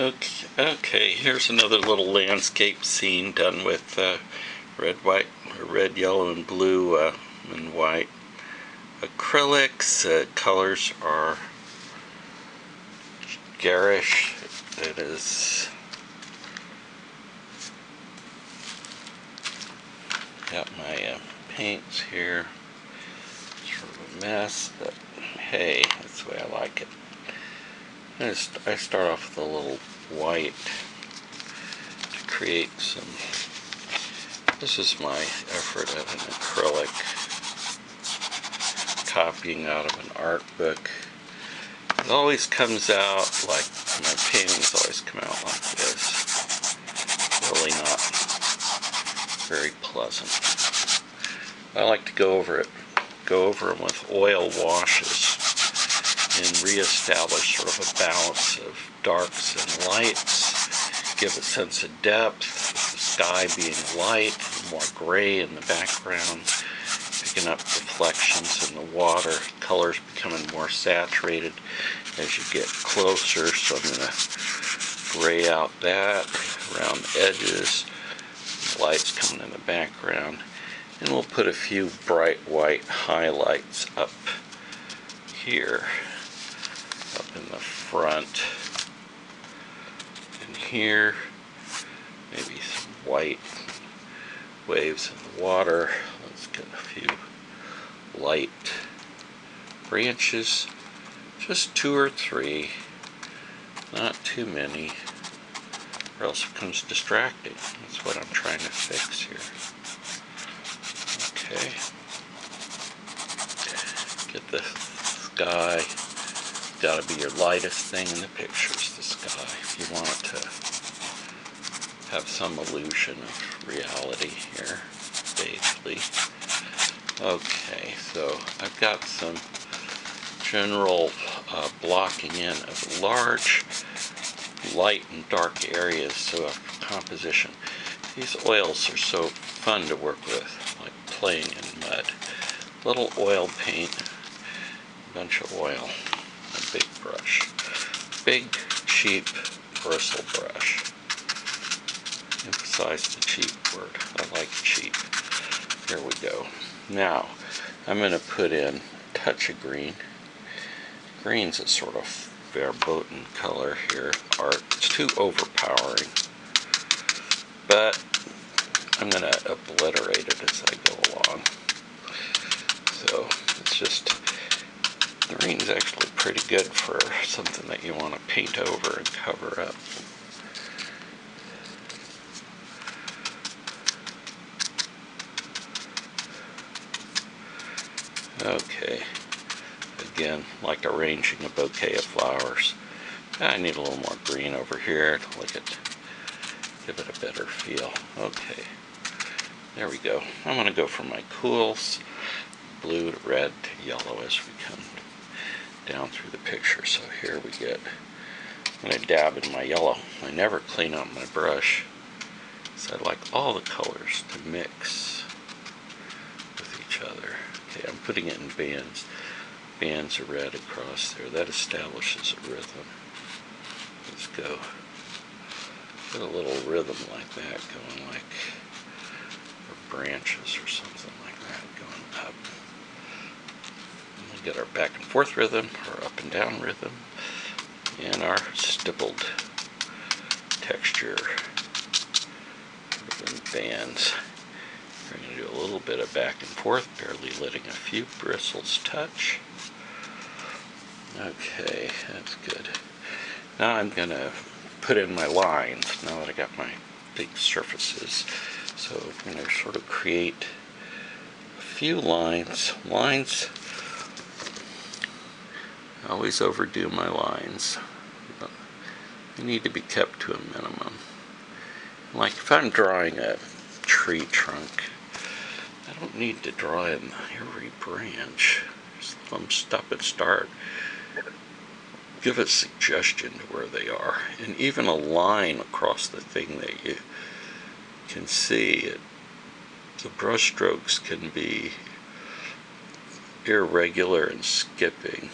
Okay, here's another little landscape scene done with red, yellow, and blue and white acrylics. Colors are garish. It is got my paints here. Sort of a mess, but hey, that's the way I like it. I start off with a little white to create some. This is my effort at an acrylic, copying out of an art book. It always comes out like, my paintings always come out like this. Really not very pleasant. I like to go over them with oil washes and reestablish sort of a balance of darks and lights, give a sense of depth, the sky being light, more gray in the background, picking up reflections in the water, colors becoming more saturated as you get closer. So I'm going to gray out that around the edges, the lights coming in the background, and we'll put a few bright white highlights up here, up in the front, and here, maybe some white waves in the water. Let's get a few light branches, just 2 or 3, not too many, or else it becomes distracting. That's what I'm trying to fix here. Okay, get the sky. Got to be your lightest thing in the pictures, the sky, if you want it to have some illusion of reality here, vaguely. Okay, so I've got some general blocking in of large light and dark areas, so of composition. These oils are so fun to work with, like playing in mud. Little oil paint, a bunch of oil, a big brush. Big, cheap bristle brush. Emphasize the cheap word. I like cheap. Here we go. Now, I'm going to put in a touch of green. Green's a sort of verboten color here. Art. It's too overpowering. But I'm going to obliterate it as I go along. So it's just, green's actually pretty good for something that you want to paint over and cover up. Okay, again, like arranging a bouquet of flowers. I need a little more green over here to give it a better feel. Okay, there we go. I'm going to go from my cools, blue to red to yellow as we come down through the picture. So here we get, I'm going to dab in my yellow. I never clean out my brush, so I like all the colors to mix with each other. Okay, I'm putting it in bands. Bands of red across there. That establishes a rhythm. Let's go. Get a little rhythm like that going, like, or branches or something like that going up. And we'll get our back and forth rhythm, or up and down rhythm, and our stippled texture in bands. We're going to do a little bit of back and forth, barely letting a few bristles touch. Okay, that's good. Now I'm going to put in my lines, now that I got my big surfaces. So I'm going to sort of create a few lines. Lines, I always overdo my lines. They need to be kept to a minimum. Like if I'm drawing a tree trunk, I don't need to draw in every branch. Just let them stop and start. Give a suggestion to where they are. And even a line across the thing that you can see, the brush strokes can be irregular and skipping,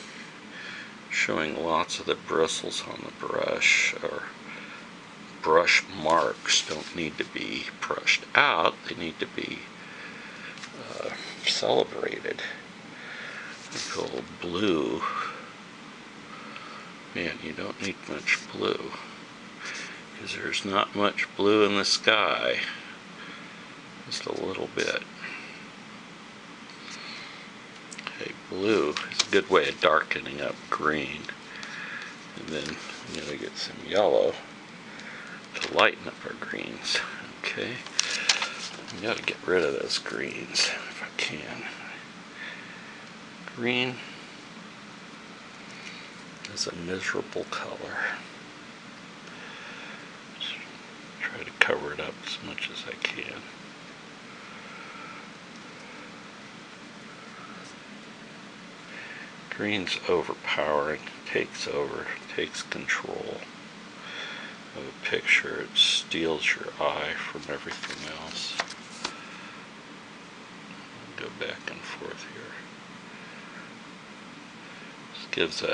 showing lots of the bristles on the brush, or brush marks don't need to be brushed out, they need to be celebrated. Like old blue. Man, you don't need much blue, because there's not much blue in the sky. Just a little bit. Okay, blue is a good way of darkening up green. And then I'm going to get some yellow to lighten up our greens. Okay, I've got to get rid of those greens if I can. Green is a miserable color. Just try to cover it up as much as I can. Green's overpowering, takes over, takes control of a picture. It steals your eye from everything else. Go back and forth here. This gives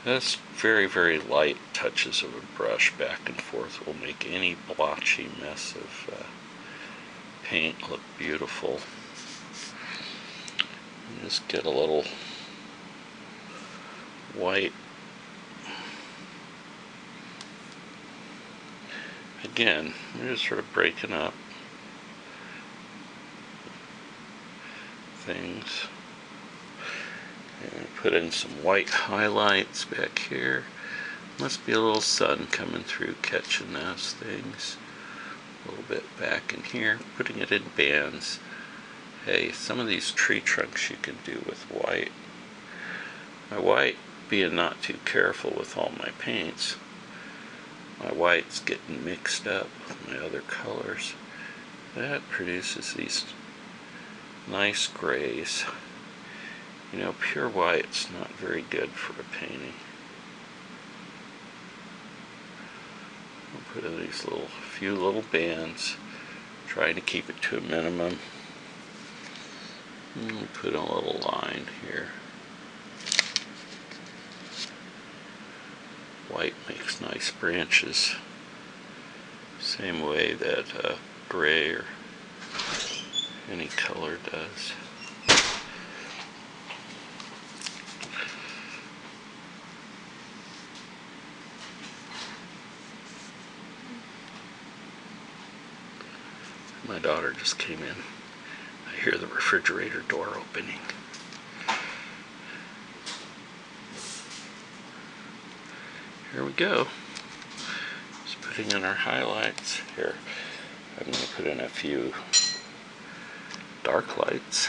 this very, very light touches of a brush back and forth will make any blotchy mess of paint look beautiful. Just get a little white. Again, we're just sort of breaking up things. And put in some white highlights back here. Must be a little sun coming through, catching those things. A little bit back in here, putting it in bands. Hey, some of these tree trunks you can do with white. My white, being not too careful with all my paints, my white's getting mixed up with my other colors. That produces these nice grays. You know, pure white's not very good for a painting. I'll put in these few little bands, trying to keep it to a minimum. And we'll put a little line here. White makes nice branches, same way that gray or any color does. My daughter just came in. I hear the refrigerator door opening. Here we go. Just putting in our highlights. Here, I'm going to put in a few dark lights.